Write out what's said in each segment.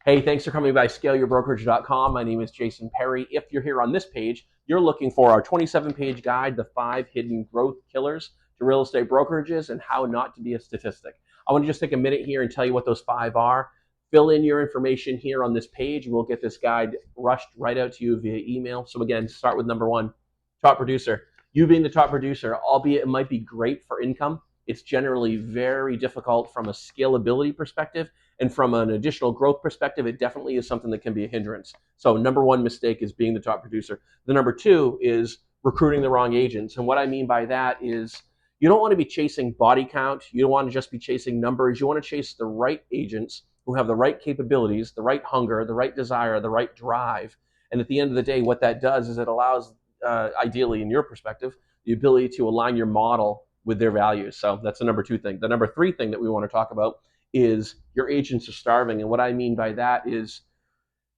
Hey, thanks for coming by scaleyourbrokerage.com. My name is Jason Perry. If you're here on this page, you're looking for our 27-page guide, The 5 Hidden Growth Killers to Real Estate Brokerages and How Not to Be a Statistic. I want to just take a minute here and tell you what those 5 are. Fill in your information here on this page. We'll get this guide rushed right out to you via email. So again, start with number 1, top producer. You being the top producer, albeit it might be great for income, it's generally very difficult from a scalability perspective. And from an additional growth perspective, it definitely is something that can be a hindrance. So number 1 mistake is being the top producer. The number 2 is recruiting the wrong agents. And what I mean by that is you don't want to be chasing body count. You don't want to just be chasing numbers. You want to chase the right agents who have the right capabilities, the right hunger, the right desire, the right drive. And at the end of the day, what that does is it allows, ideally in your perspective, the ability to align your model with their values. So that's the number 2 thing. The number 3 thing that we want to talk about is your agents are starving. And what I mean by that is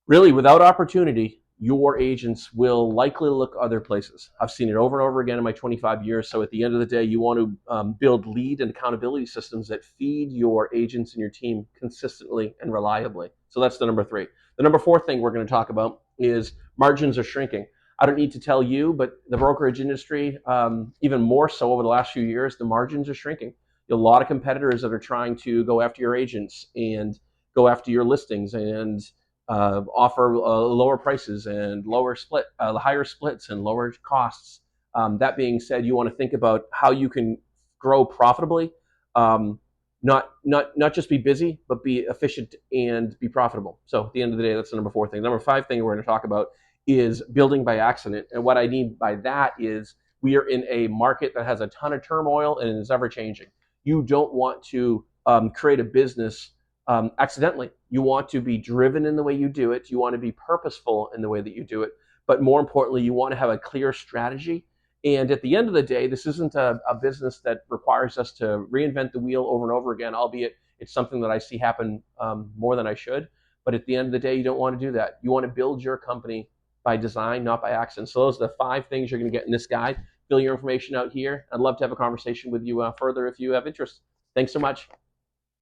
really without opportunity, your agents will likely look other places. I've seen it over and over again in my 25 years. So at the end of the day, you want to build lead and accountability systems that feed your agents and your team consistently and reliably. So that's the number 3. The number 4 thing we're going to talk about is margins are shrinking. I don't need to tell you, but the brokerage industry, even more so over the last few years, the margins are shrinking. A lot of competitors that are trying to go after your agents and go after your listings and offer lower prices and higher splits and lower costs. That being said, you want to think about how you can grow profitably, not just be busy, but be efficient and be profitable. So at the end of the day, that's the number 4 thing. Number 5 thing we're going to talk about is building by accident. And what I mean by that is we are in a market that has a ton of turmoil and is ever changing. You don't want to create a business accidentally. You want to be driven in the way you do it. You want to be purposeful in the way that you do it. But more importantly, you want to have a clear strategy. And at the end of the day, this isn't a business that requires us to reinvent the wheel over and over again, albeit it's something that I see happen more than I should. But at the end of the day, you don't want to do that. You want to build your company by design, not by accident. So those are the 5 things you're going to get in this guide. Fill your information out here. I'd love to have a conversation with you further if you have interest. Thanks so much.